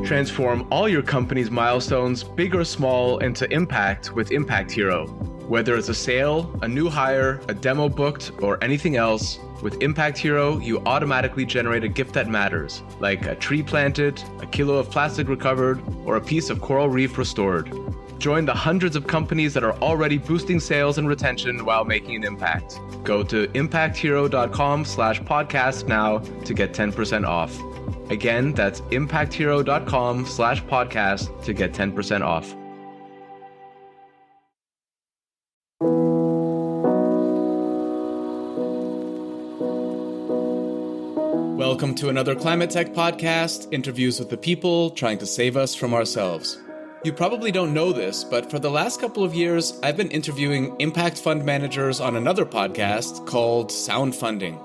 Transform all your company's milestones, big or small, into impact with Impact Hero. Whether it's a sale, a new hire, a demo booked, or anything else, with Impact Hero, you automatically generate a gift that matters, like a tree planted, a kilo of plastic recovered, or a piece of coral reef restored. Join the hundreds of companies that are already boosting sales and retention while making an impact. Go to impacthero.com/podcast now to get 10% off. Again, that's impacthero.com/podcast to get 10% off. Welcome to another ClimateTech podcast, interviews with the people trying to save us from ourselves. You probably don't know this, but for the last couple of years, I've been interviewing impact fund managers on another podcast called Sound Funding.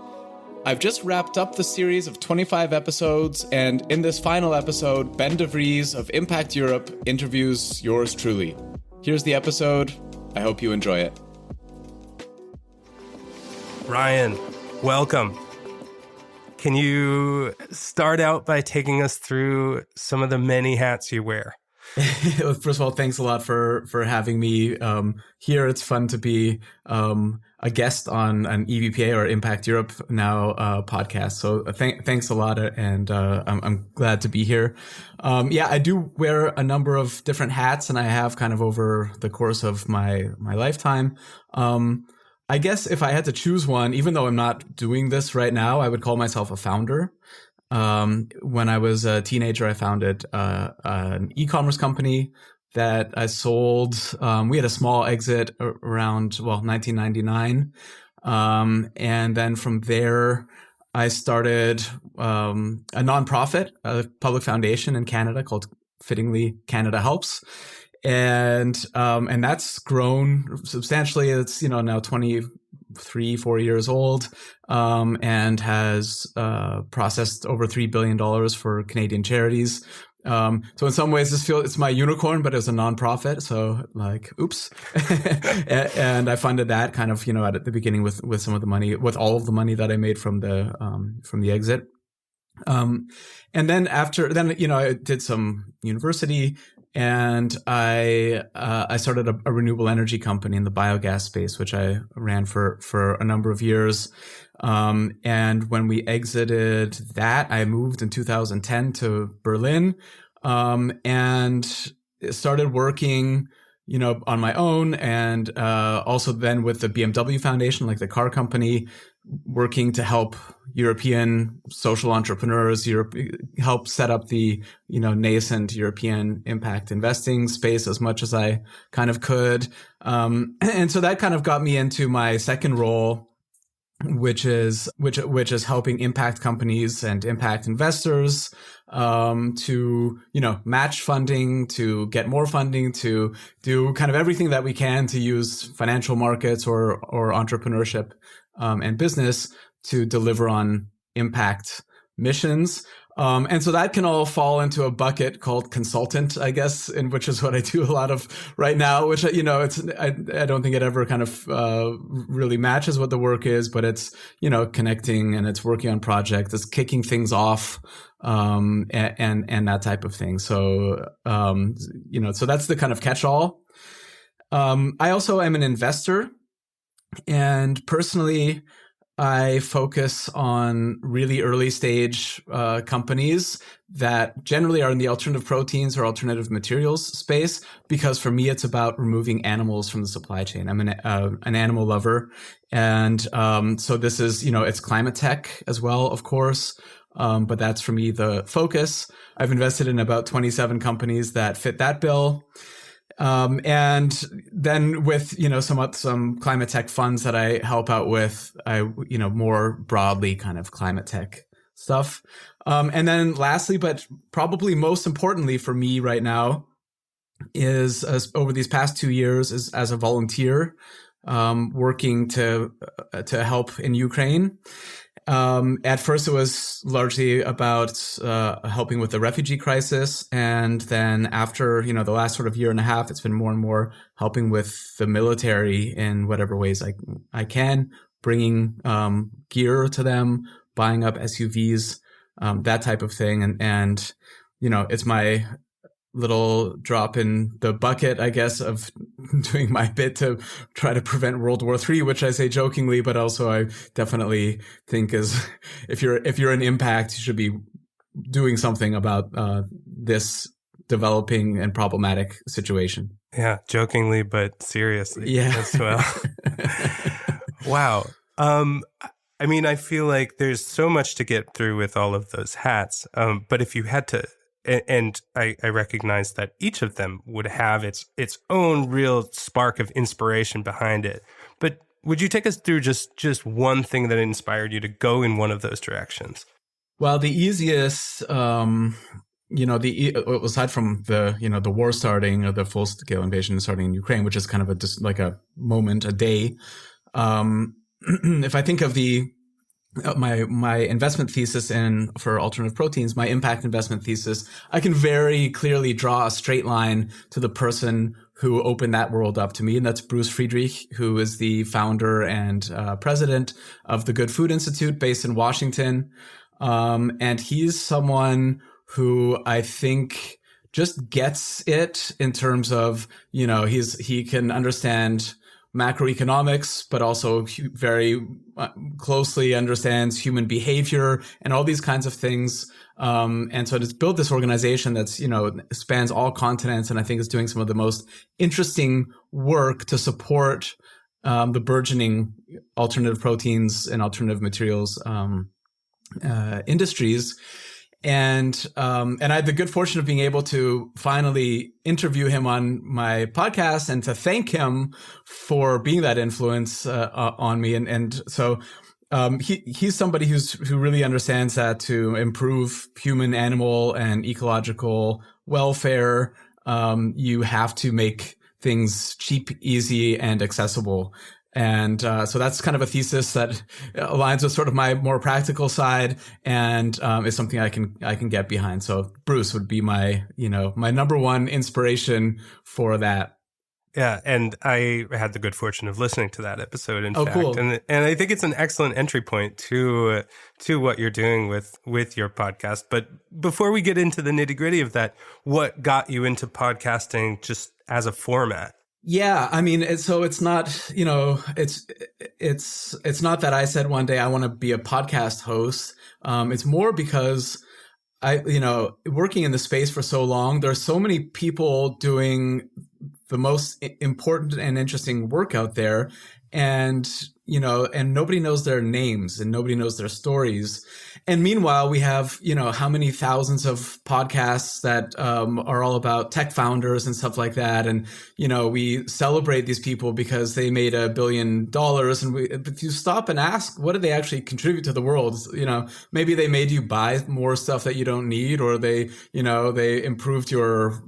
I've just wrapped up the series of 25 episodes, and in this final episode, Ben DeVries of Impact Europe interviews yours truly. Here's the episode. I hope you enjoy it. Ryan, welcome. Can you start out by taking us through some of the many hats you wear? First of all, thanks a lot for having me here. It's fun to be a guest on an EVPA or Impact Europe now podcast. So thanks a lot, and I'm glad to be here. I do wear a number of different hats, and I have kind of over the course of my lifetime. I guess if I had to choose one, even though I'm not doing this right now, I would call myself a founder. When I was a teenager, I founded an e-commerce company that I sold. We had a small exit around, 1999. And then from there, I started a nonprofit, a public foundation in Canada called fittingly Canada Helps. And that's grown substantially. It's, now 4 years old, and has processed over $3 billion for Canadian charities. So in some ways, it's my unicorn, but it's a nonprofit. So oops. And I funded that kind of, at the beginning with some of the money, with all of the money that I made from the exit. And then I did some university, and I started a renewable energy company in the biogas space, which I ran for a number of years. And when we exited that, I moved in 2010 to Berlin, and started working, on my own, and also then with the BMW Foundation, like the car company, working to help European social entrepreneurs, help set up the, nascent European impact investing space as much as I kind of could. And so that kind of got me into my second role, which is helping impact companies and impact investors to match funding, to get more funding, to do kind of everything that we can to use financial markets or entrepreneurship and business to deliver on impact missions. And so that can all fall into a bucket called consultant, I guess, which is what I do a lot of right now, which, I don't think it ever kind of really matches what the work is, but it's, connecting, and it's working on projects, it's kicking things off, and that type of thing. So, so that's the kind of catch-all. I also am an investor, and personally, I focus on really early stage companies that generally are in the alternative proteins or alternative materials space, because for me, it's about removing animals from the supply chain. I'm an animal lover. And so this is, it's ClimateTech as well, of course. But that's for me the focus. I've invested in about 27 companies that fit that bill. And then with, some climate tech funds that I help out with, more broadly kind of climate tech stuff. And then lastly, but probably most importantly for me right now is over these past 2 years is as a volunteer, working to help in Ukraine. At first, it was largely about helping with the refugee crisis, and then after the last sort of year and a half, it's been more and more helping with the military in whatever ways I can, bringing gear to them, buying up SUVs, that type of thing, and it's my little drop in the bucket, I guess, of doing my bit to try to prevent World War III, which I say jokingly, but also I definitely think is if you're an impact, you should be doing something about this developing and problematic situation. Yeah, jokingly but seriously as well. Wow. I mean, I feel like there's so much to get through with all of those hats. But if you had to, and I recognize that each of them would have its own real spark of inspiration behind it. But would you take us through just one thing that inspired you to go in one of those directions? Well, the easiest, aside from the war starting or the full scale invasion starting in Ukraine, which is kind of just like a moment, a day. If I think of my investment thesis for alternative proteins, my impact investment thesis, I can very clearly draw a straight line to the person who opened that world up to me. And that's Bruce Friedrich, who is the founder and president of the Good Food Institute based in Washington. And he's someone who I think just gets it in terms of, he can understand macroeconomics, but also very closely understands human behavior and all these kinds of things. And so it's built this organization that's, spans all continents, and I think is doing some of the most interesting work to support the burgeoning alternative proteins and alternative materials industries. And I had the good fortune of being able to finally interview him on my podcast and to thank him for being that influence on me. And so he's somebody who really understands that to improve human, animal, and ecological welfare, you have to make things cheap, easy, and accessible. And so that's kind of a thesis that aligns with sort of my more practical side, and is something I can get behind. So Bruce would be my number one inspiration for that. Yeah, and I had the good fortune of listening to that episode. In fact, cool. And I think it's an excellent entry point to what you're doing with your podcast. But before we get into the nitty gritty of that, what got you into podcasting just as a format? Yeah, I mean, so it's not, it's not that I said one day I want to be a podcast host. It's more because working in the space for so long, there's so many people doing the most important and interesting work out there, and nobody knows their names and nobody knows their stories. And meanwhile, we have, how many thousands of podcasts that are all about tech founders and stuff like that. And, we celebrate these people because they made $1 billion. And if you stop and ask, what did they actually contribute to the world? Maybe they made you buy more stuff that you don't need, or they improved your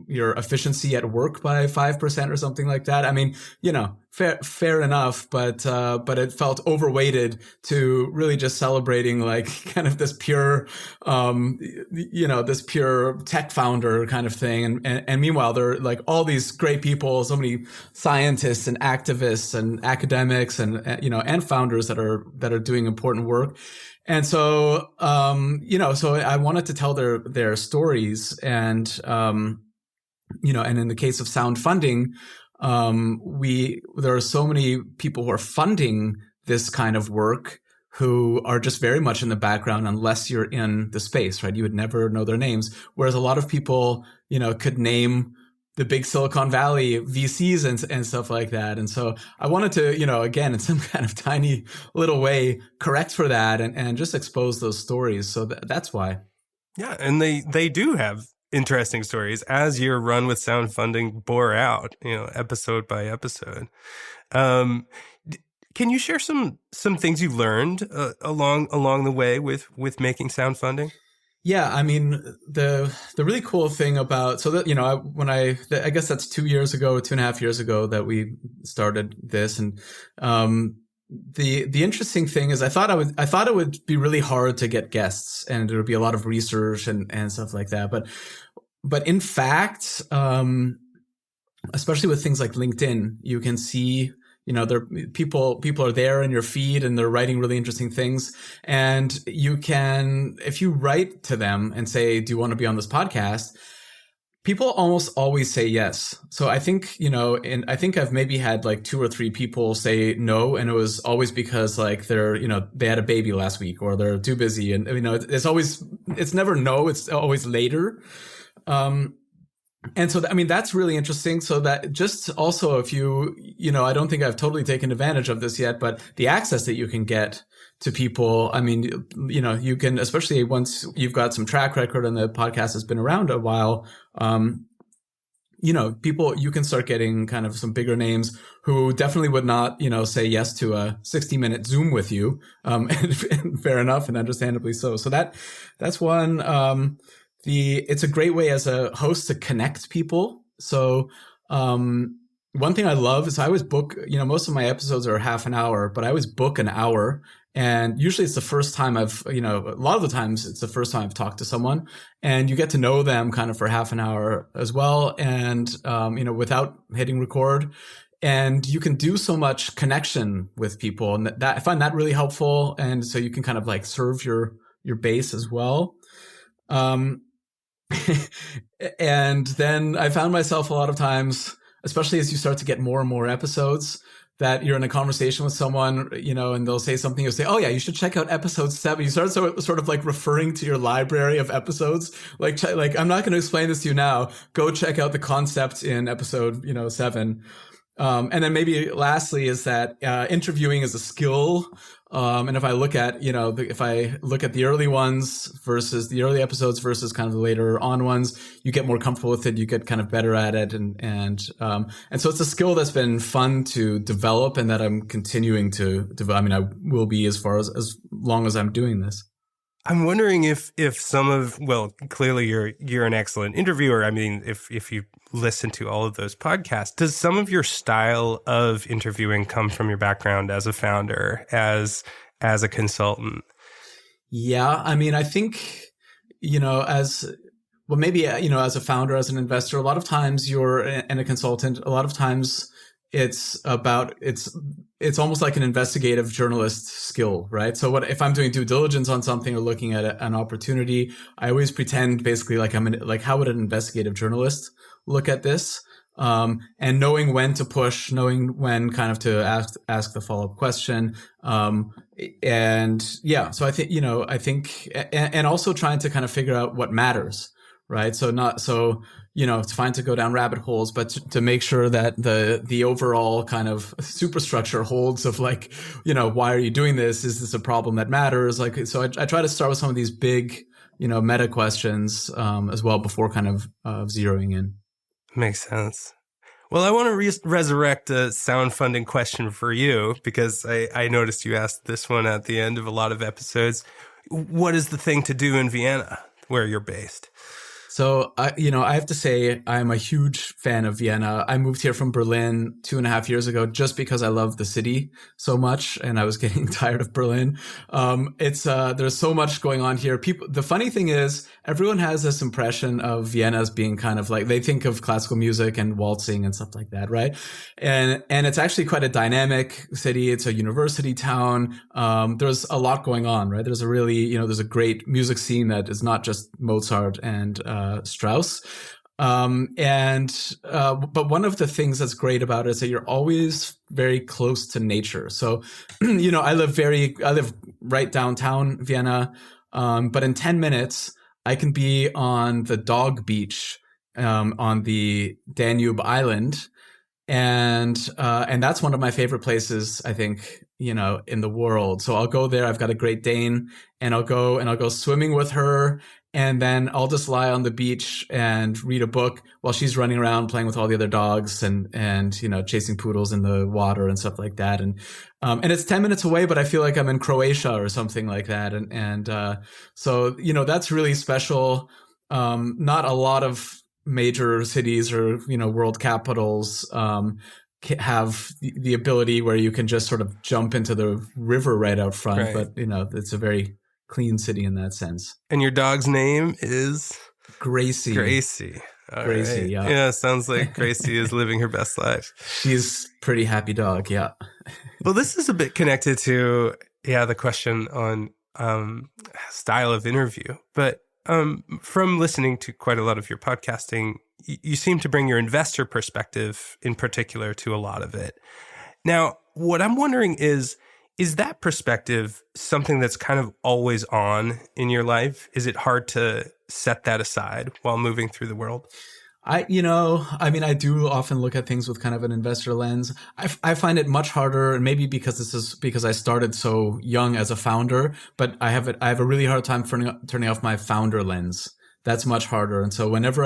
efficiency at work by 5% or something like that. I mean, fair enough, but it felt overweighted to really just celebrating like kind of this pure, this pure tech founder kind of thing. And meanwhile, there are like all these great people, so many scientists and activists and academics and founders that are doing important work. And so, so I wanted to tell their stories, and, and in the case of Sound Funding, there are so many people who are funding this kind of work who are just very much in the background unless you're in the space, right? You would never know their names. Whereas a lot of people, could name the big Silicon Valley VCs and stuff like that. And so I wanted to, again, in some kind of tiny little way, correct for that and just expose those stories. So that's why. Yeah. And they do have interesting stories, as your run with Sound Funding bore out, episode by episode. Can you share some things you learned along the way with making Sound Funding? Yeah, I mean, the really cool thing about, so that, I guess that's 2 years ago, 2.5 years ago that we started this. And, the interesting thing is I thought it would be really hard to get guests, and there would be a lot of research and stuff like that. But in fact, especially with things like LinkedIn, you can see, they're people are there in your feed and they're writing really interesting things. And you can, if you write to them and say, do you want to be on this podcast? People almost always say yes. So I think, and I think I've maybe had like 2 or 3 people say no. And it was always because like they had a baby last week or they're too busy. And, it's never no, it's always later. And so, that's really interesting. So that just also if I don't think I've totally taken advantage of this yet, but the access that you can get to people, you can, especially once you've got some track record and the podcast has been around a while, people, you can start getting kind of some bigger names who definitely would not, say yes to a 60-minute Zoom with you. And fair enough and understandably so. So that's one, it's a great way as a host to connect people. So, one thing I love is I always book, most of my episodes are half an hour, but I always book an hour. And usually it's the first time a lot of the times it's the first time I've talked to someone, and you get to know them kind of for half an hour as well. And, without hitting record, and you can do so much connection with people, and that I find that really helpful. And so you can kind of like serve your base as well. And then I found myself a lot of times, especially as you start to get more and more episodes, that you're in a conversation with someone, and they'll say something, you'll say, oh yeah, you should check out episode 7. You start sort of like referring to your library of episodes. Like I'm not going to explain this to you now. Go check out the concept in episode, 7. And then maybe lastly is that interviewing is a skill. And if I look at, the early ones versus the early episodes versus kind of the later on ones, you get more comfortable with it. You get kind of better at it. And so it's a skill that's been fun to develop and that I'm continuing to develop. I will be as long as I'm doing this. I'm wondering if clearly you're an excellent interviewer. If you listen to all of those podcasts, does some of your style of interviewing come from your background as a founder, as a consultant? Yeah. I think, as a founder, as an investor, a lot of times and a consultant, a lot of times it's almost like an investigative journalist skill, right? So if I'm doing due diligence on something or looking at an opportunity, I always pretend basically like how would an investigative journalist look at this? And knowing when to push, knowing when kind of to ask the follow-up question. And yeah, so I think, and also trying to kind of figure out what matters, right? So it's fine to go down rabbit holes, but to make sure that the overall kind of superstructure holds of like, why are you doing this? Is this a problem that matters? Like, so I try to start with some of these big, meta questions, as well before kind of, zeroing in. Makes sense. Well, I want to resurrect a sound funding question for you because I noticed you asked this one at the end of a lot of episodes. What is the thing to do in Vienna, where you're based? So, I have to say I'm a huge fan of Vienna. I moved here from Berlin 2.5 years ago just because I love the city so much and I was getting tired of Berlin. There's so much going on here. The funny thing is everyone has this impression of Vienna as being kind of like, they think of classical music and waltzing and stuff like that, right? And it's actually quite a dynamic city. It's a university town. There's a lot going on, right? There's there's a great music scene that is not just Mozart and, Strauss. But one of the things that's great about it is that you're always very close to nature. So, I live right downtown Vienna. But in 10 minutes, I can be on the dog beach, on the Danube Island. And that's one of my favorite places, I think, in the world. So I'll go there. I've got a Great Dane and I'll go swimming with her. And then I'll just lie on the beach and read a book while she's running around playing with all the other dogs and chasing poodles in the water and stuff like that. And it's 10 minutes away, but I feel like I'm in Croatia or something like that. So that's really special. Not a lot of major cities or, world capitals, have the ability where you can just sort of jump into the river right out front. Right. But, it's a very clean city in that sense. And your dog's name is? Gracie. Gracie. All Gracie, right. yeah. Yeah, sounds like Gracie is living her best life. She's pretty happy dog, yeah. Well, this is a bit connected to, the question on style of interview. But from listening to quite a lot of your podcasting, you seem to bring your investor perspective in particular to a lot of it. Now, what I'm wondering is that perspective something that's kind of always on in your life? Is it hard to set that aside while moving through the world? I do often look at things with kind of an investor lens. I find it much harder, and maybe because I started so young as a founder, but I have a really hard time turning off my founder lens. That's much harder. And so whenever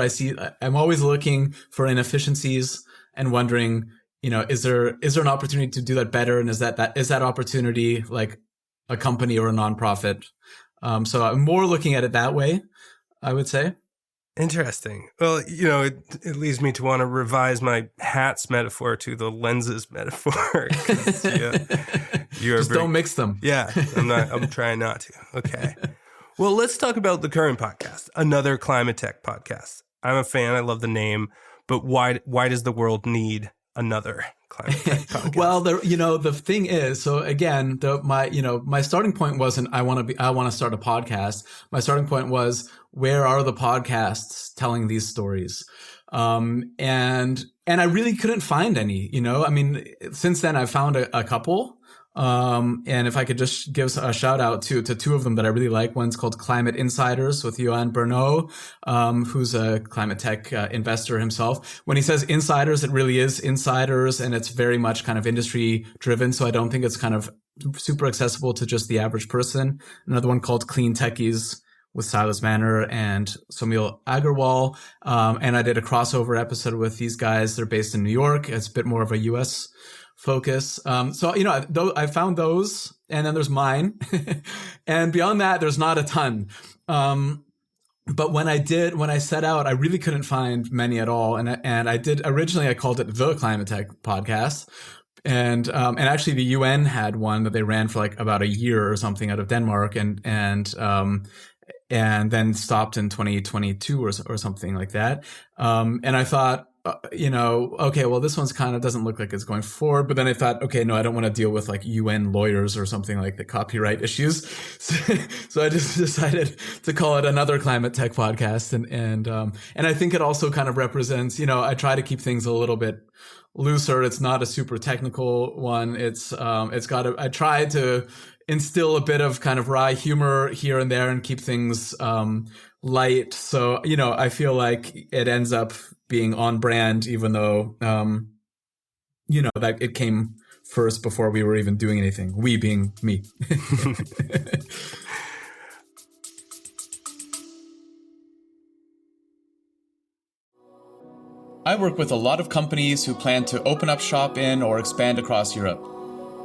I'm always looking for inefficiencies and wondering, is there an opportunity to do that better? And is that opportunity like a company or a nonprofit? So I'm more looking at it that way, I would say. Interesting. Well, it leads me to want to revise my hats metaphor to the lenses metaphor. Don't mix them. Yeah, I'm trying not to. Okay. Well, let's talk about the current podcast, another ClimateTech podcast. I'm a fan. I love the name, but why does the world need another ClimateTech podcast? Well, the thing is, so again, my starting point wasn't I want to start a podcast. My starting point was, where are the podcasts telling these stories? And I really couldn't find any, since then I've found a couple. And if I could just give a shout out to two of them that I really like. One's called Climate Insiders with Johan Bernot, who's a climate tech investor himself. When he says insiders, it really is insiders, and it's very much kind of industry driven. So I don't think it's kind of super accessible to just the average person. Another one called Clean Techies with Silas Manor and Somil Agarwal. And I did a crossover episode with these guys. They're based in New York. It's a bit more of a US focus. So, I found those, and then there's mine. And beyond that, there's not a ton. But when I set out, I really couldn't find many at all. And I did, originally I called it the ClimateTech podcast. And actually the UN had one that they ran for like about a year or something out of Denmark, and then stopped in 2022 or something like that. And I thought, okay, well, this one's kind of doesn't look like it's going forward. But then I thought, okay, no, I don't want to deal with like UN lawyers or something like the copyright issues. So I just decided to call it another ClimateTech podcast. And I think it also kind of represents, I try to keep things a little bit looser. It's not a super technical one. I try to instill a bit of kind of wry humor here and there and keep things light. So, I feel like it ends up being on brand, even though, that it came first before we were even doing anything. We being me. I work with a lot of companies who plan to open up shop in or expand across Europe.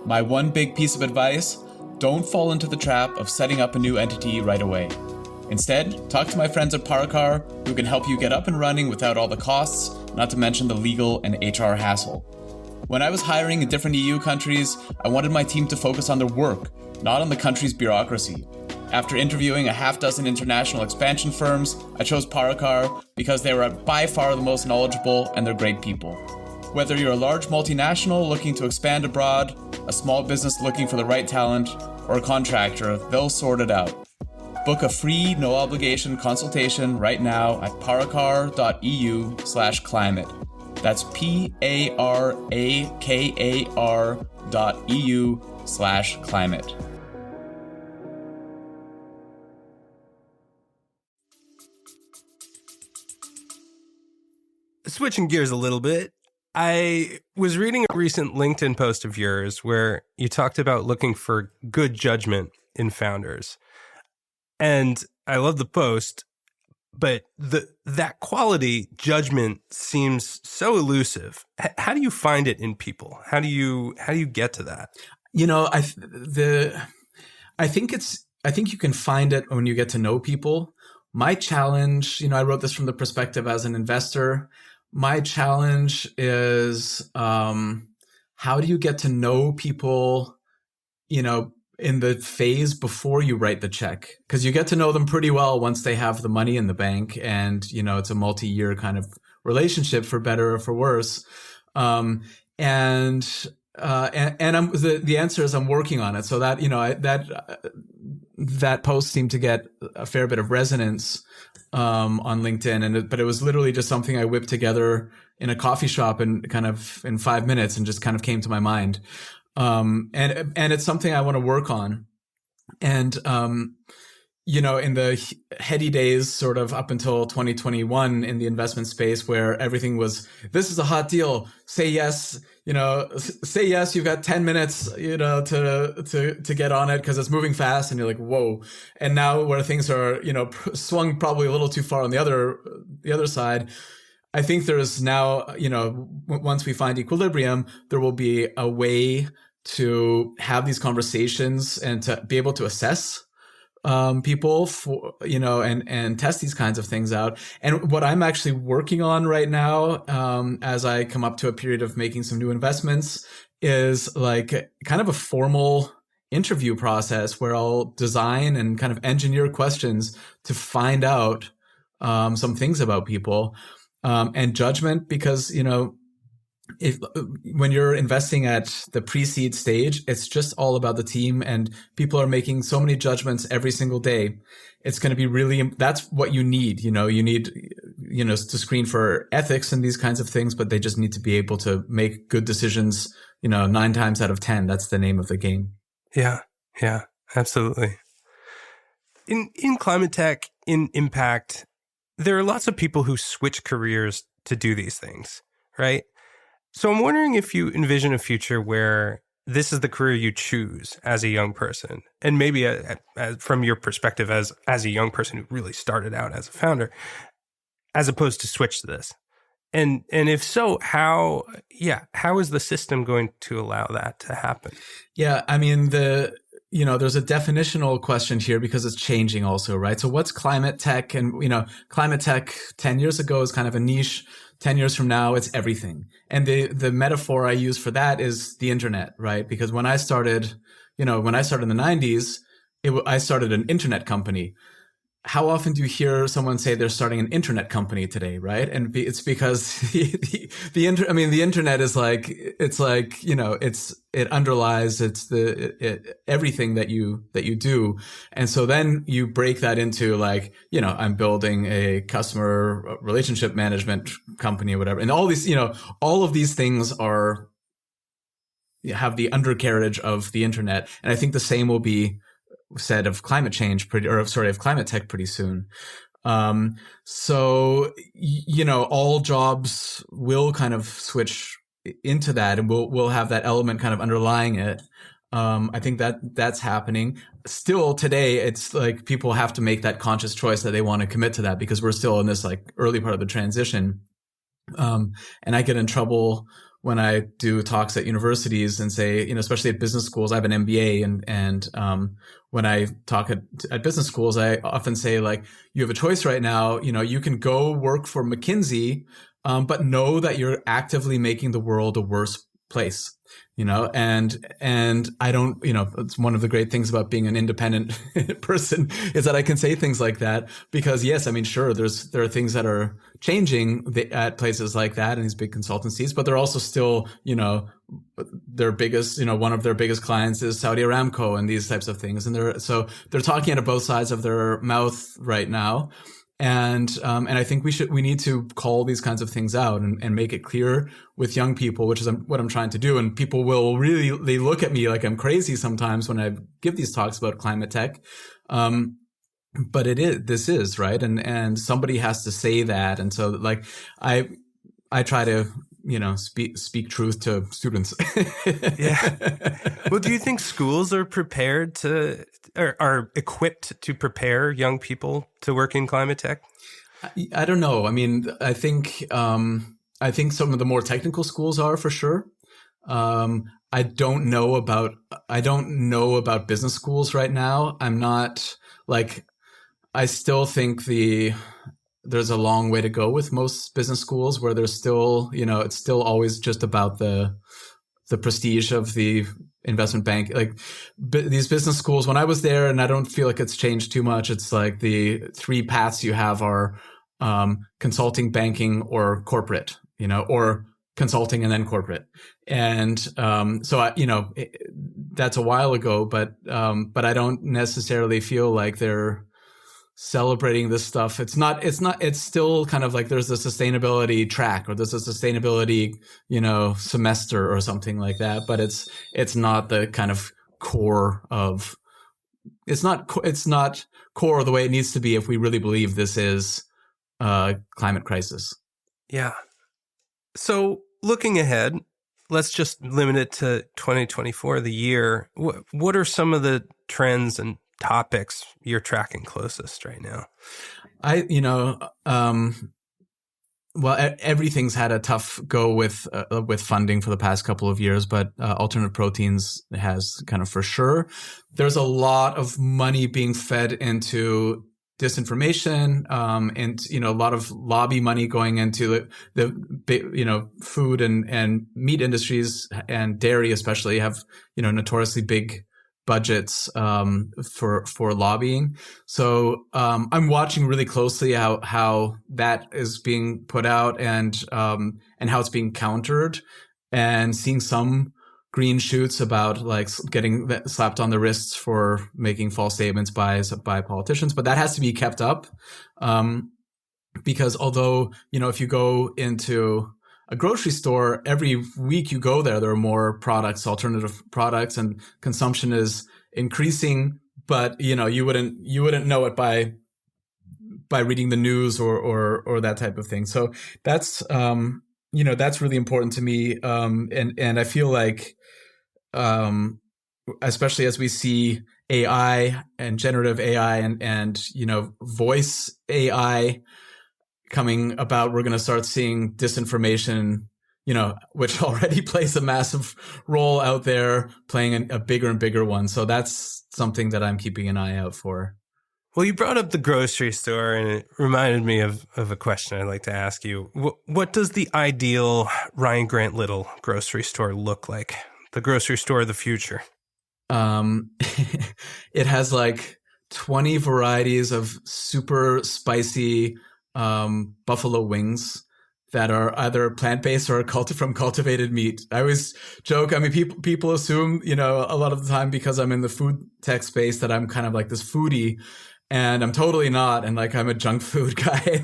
My one big piece of advice: don't fall into the trap of setting up a new entity right away. Instead, talk to my friends at Paracar, who can help you get up and running without all the costs, not to mention the legal and HR hassle. When I was hiring in different EU countries, I wanted my team to focus on their work, not on the country's bureaucracy. After interviewing a half dozen international expansion firms, I chose Paracar because they were by far the most knowledgeable, and they're great people. Whether you're a large multinational looking to expand abroad, a small business looking for the right talent, or a contractor, they'll sort it out. Book a free, no-obligation consultation right now at paracar.eu/climate. That's PARAKAR.eu/climate. Switching gears a little bit, I was reading a recent LinkedIn post of yours where you talked about looking for good judgment in founders. And I love the post, but that quality, judgment, seems so elusive. How do you find it in people? How do you get to that? I think you can find it when you get to know people. My challenge, I wrote this from the perspective as an investor. My challenge is, how do you get to know people, in the phase before you write the check, because you get to know them pretty well once they have the money in the bank, and it's a multi-year kind of relationship, for better or for worse. Um, and I'm, the answer is I'm working on it. So that that post seemed to get a fair bit of resonance on LinkedIn, but it was literally just something I whipped together in a coffee shop and kind of in 5 minutes, and just kind of came to my mind. And it's something I want to work on. And, in the heady days, sort of up until 2021 in the investment space, where everything was, this is a hot deal, say yes, say yes, you've got 10 minutes, to get on it because it's moving fast, and you're like, whoa. And now where things are, swung probably a little too far on the other side, I think there's now, once we find equilibrium, there will be a way to have these conversations and to be able to assess people for, and test these kinds of things out. And what I'm actually working on right now, as I come up to a period of making some new investments, is like kind of a formal interview process where I'll design and kind of engineer questions to find out some things about people, and judgment, because, if when you're investing at the pre-seed stage, it's just all about the team, and people are making so many judgments every single day. It's going to be really, that's what you need. You need, to screen for ethics and these kinds of things, but they just need to be able to make good decisions, 9 times out of 10. That's the name of the game. Yeah. Yeah, absolutely. In ClimateTech, in impact, there are lots of people who switch careers to do these things, right? So I'm wondering if you envision a future where this is the career you choose as a young person, and maybe from your perspective as a young person who really started out as a founder, as opposed to switch to this. And if so, how is the system going to allow that to happen? Yeah, I mean, there's a definitional question here, because it's changing also, right? So what's climate tech? And, climate tech 10 years ago is kind of a niche. 10 years from now, it's everything. And the metaphor I use for that is the internet, right? Because when I started in the 90s, I started an internet company. How often do you hear someone say they're starting an internet company today, right? And it's because the internet is like, it underlies, everything that you do. And so then you break that into like, I'm building a customer relationship management company or whatever. And all these, all of these things have the undercarriage of the internet. And I think the same will be said of climate change of climate tech pretty soon. So, all jobs will kind of switch into that, and we'll have that element kind of underlying it. I think that's happening. Still today, it's like people have to make that conscious choice that they want to commit to that, because we're still in this like early part of the transition. And I get in trouble when I do talks at universities and say, especially at business schools. I have an MBA, and when I talk at business schools, I often say, like, you have a choice right now. You can go work for McKinsey, but know that you're actively making the world a worse place. And I don't, it's one of the great things about being an independent person, is that I can say things like that, because yes, I mean, sure, there are things that are changing at places like that and these big consultancies, but they're also still, their biggest, one of their biggest clients is Saudi Aramco and these types of things. And they're talking out of both sides of their mouth right now. And I think we need to call these kinds of things out and make it clear with young people, which is what I'm trying to do. And people will they look at me like I'm crazy sometimes when I give these talks about climate tech. But this is right. And somebody has to say that. And so like, I try to, speak truth to students. Yeah. Well, do you think schools are prepared are equipped to prepare young people to work in climate tech? I don't know. I mean, I think some of the more technical schools are, for sure. I don't know about business schools right now. I'm not like, I still think there's a long way to go with most business schools, where there's still, it's still always just about the prestige of the investment bank, like these business schools. When I was there, and I don't feel like it's changed too much. It's like the three paths you have are consulting, banking, or corporate, or consulting and then corporate. And so that's a while ago, but I don't necessarily feel like they're celebrating this stuff. It's still kind of like there's a sustainability track, or there's a sustainability, semester or something like that. But it's not the kind of core of, it's not core the way it needs to be if we really believe this is climate crisis. Yeah. So looking ahead, let's just limit it to 2024, the year. What are some of the trends and topics you're tracking closest right now? Everything's had a tough go with funding for the past couple of years, but alternative proteins has kind of for sure. There's a lot of money being fed into disinformation, and a lot of lobby money going into the food and meat industries, and dairy especially have notoriously big budgets for lobbying. So I'm watching really closely how that is being put out and how it's being countered, and seeing some green shoots about like getting slapped on the wrists for making false statements by politicians. But that has to be kept up, because although if you go into a grocery store, every week you go there are more products, alternative products, and consumption is increasing. But you wouldn't know it by reading the news or that type of thing. So that's that's really important to me. And I feel like, especially as we see AI and generative AI and voice AI coming about, we're going to start seeing disinformation, which already plays a massive role out there, playing a bigger and bigger one. So that's something that I'm keeping an eye out for. Well, you brought up the grocery store, and it reminded me of a question I'd like to ask you. What does the ideal Ryan Grant Little grocery store look like? The grocery store of the future? It has like 20 varieties of super spicy buffalo wings that are either plant-based or from cultivated meat. I always joke, people assume, a lot of the time, because I'm in the food tech space, that I'm kind of like this foodie, and I'm totally not. And like, I'm a junk food guy,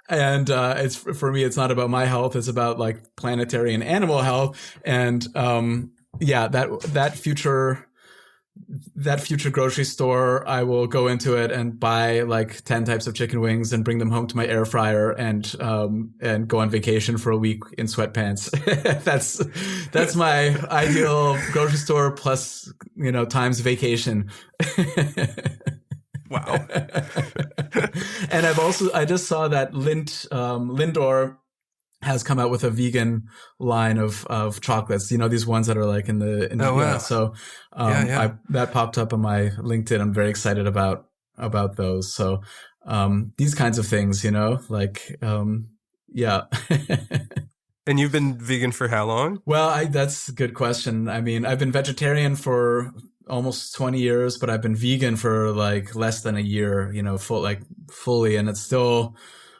and it's, for me, it's not about my health. It's about like planetary and animal health. And that future grocery store, I will go into it and buy like 10 types of chicken wings and bring them home to my air fryer and go on vacation for a week in sweatpants. That's my ideal grocery store, plus, times vacation. Wow. And I just saw that Lindor has come out with a vegan line of chocolates, these ones that are like in the wow. So that popped up on my LinkedIn. I'm very excited about those. So these kinds of things, yeah. And you've been vegan for how long? Well, that's a good question. I mean, I've been vegetarian for almost 20 years, but I've been vegan for like less than a year, fully. And it's still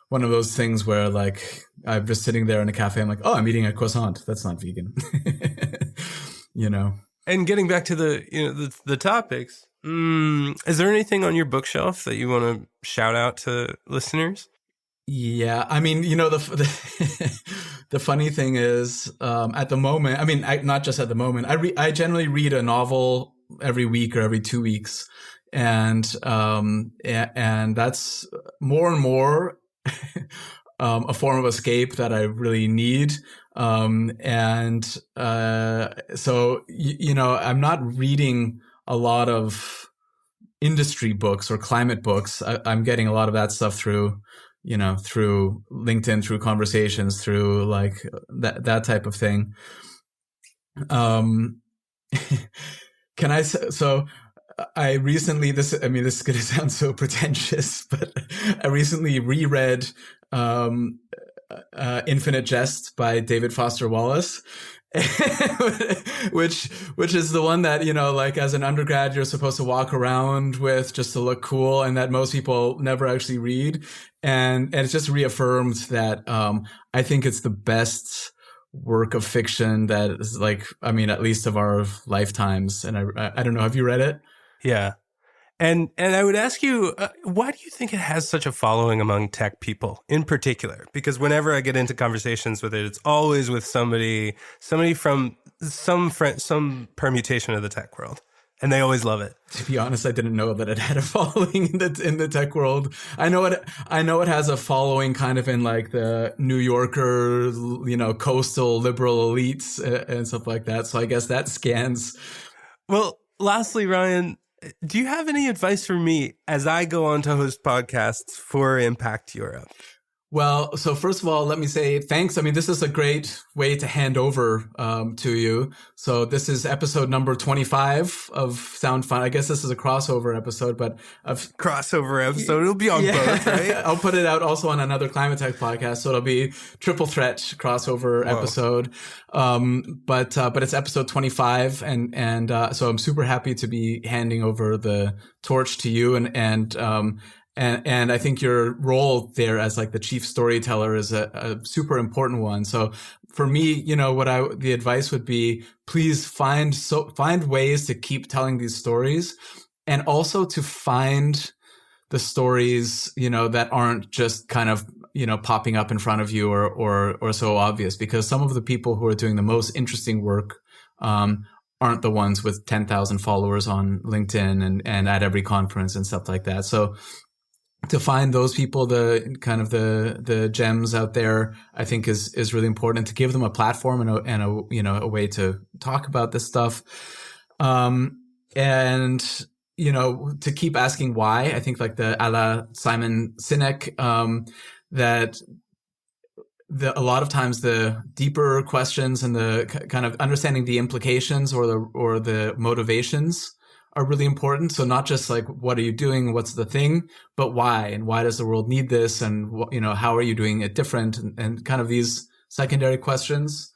one of those things where like, I'm just sitting there in a cafe. I'm like, oh, I'm eating a croissant. That's not vegan. And getting back to the topics, is there anything on your bookshelf that you want to shout out to listeners? Yeah, I mean, the funny thing is, at the moment, I mean, not just at the moment, I generally read a novel every week or every 2 weeks, and that's more and more a form of escape that I really need. So I'm not reading a lot of industry books or climate books. I'm getting a lot of that stuff through LinkedIn, through conversations, through like that type of thing. I recently, this is going to sound so pretentious, but I recently reread Infinite Jest by David Foster Wallace. which is the one that, like as an undergrad, you're supposed to walk around with just to look cool, and that most people never actually read. And it just reaffirmed that I think it's the best work of fiction that is at least of our lifetimes. And I don't know, have you read it? Yeah. And I would ask you, why do you think it has such a following among tech people in particular? Because whenever I get into conversations with it, it's always with somebody from some permutation of the tech world, and they always love it. To be honest, I didn't know that it had a following in the tech world. I know it has a following kind of in like the New Yorker, coastal liberal elites and stuff like that. So I guess that scans. Well, lastly, Ryan, do you have any advice for me as I go on to host podcasts for Impact Europe? Well, so first of all, let me say thanks. I mean, this is a great way to hand over to you. So this is episode number 25 of Sound Fun. I guess this is a crossover episode, but crossover episode. It'll be on both, right? I'll put it out also on another ClimateTech podcast, so it'll be triple threat crossover episode. But it's episode 25, and so I'm super happy to be handing over the torch to you, and I think your role there as like the chief storyteller is a super important one. So for me, the advice would be, please find ways to keep telling these stories, and also to find the stories, that aren't just kind of, popping up in front of you or so obvious, because some of the people who are doing the most interesting work, aren't the ones with 10,000 followers on LinkedIn and at every conference and stuff like that. So to find those people, the gems out there, I think is really important, to give them a platform and a way to talk about this stuff. And to keep asking why. I think like a la Simon Sinek, that a lot of times the deeper questions and the kind of understanding the implications or the motivations are really important. So not just like, what are you doing? What's the thing? But why? And why does the world need this? And how are you doing it different? And kind of these secondary questions.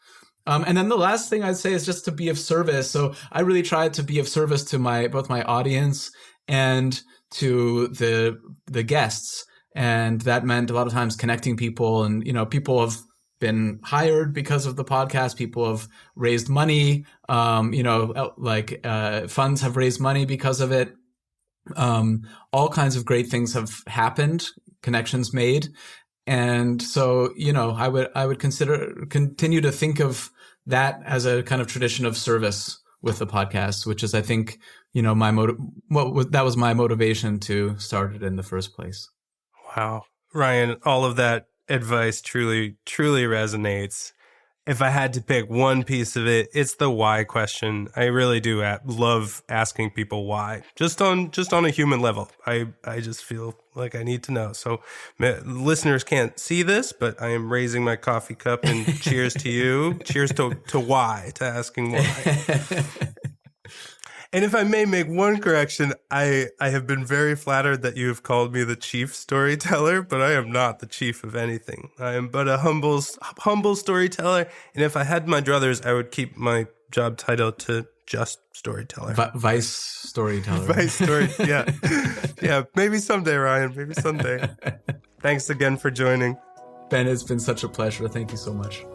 And then the last thing I'd say is just to be of service. So I really tried to be of service to both my audience and to the guests. And that meant a lot of times connecting people, and, people have been hired because of the podcast. People have raised money, funds have raised money because of it. All kinds of great things have happened, connections made. And so, I would continue to think of that as a kind of tradition of service with the podcast, which is, I think, that was my motivation to start it in the first place. Wow. Ryan, all of that advice truly, truly resonates. If I had to pick one piece of it, it's the why question. I really do love asking people why, just on a human level. I just feel like I need to know. So listeners can't see this, but I am raising my coffee cup and cheers to you. Cheers to why, to asking why. And if I may make one correction, I have been very flattered that you have called me the chief storyteller, but I am not the chief of anything. I am but a humble storyteller. And if I had my druthers, I would keep my job title to just storyteller. Vice storyteller. Vice story, yeah. Yeah, maybe someday, Ryan, maybe someday. Thanks again for joining. Ben, it's been such a pleasure. Thank you so much.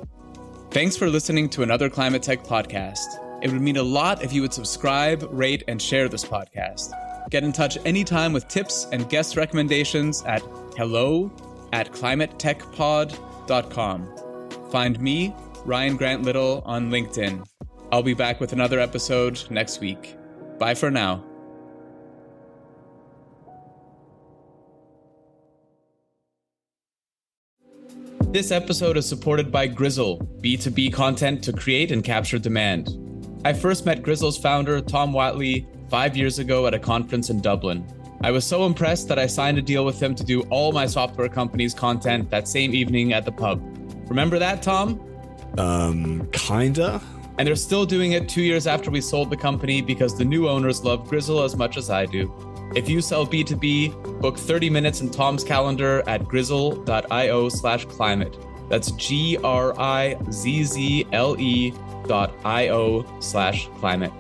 Thanks for listening to another ClimateTech podcast. It would mean a lot if you would subscribe, rate, and share this podcast. Get in touch anytime with tips and guest recommendations at hello@climatetechpod.com. Find me, Ryan Grant Little, on LinkedIn. I'll be back with another episode next week. Bye for now. This episode is supported by Grizzle, B2B content to create and capture demand. I first met Grizzle's founder, Tom Watley, 5 years ago at a conference in Dublin. I was so impressed that I signed a deal with him to do all my software company's content that same evening at the pub. Remember that, Tom? Kinda. And they're still doing it 2 years after we sold the company because the new owners love Grizzle as much as I do. If you sell B2B, book 30 minutes in Tom's calendar at grizzle.io/climate. That's GRIZZLE.io/climate.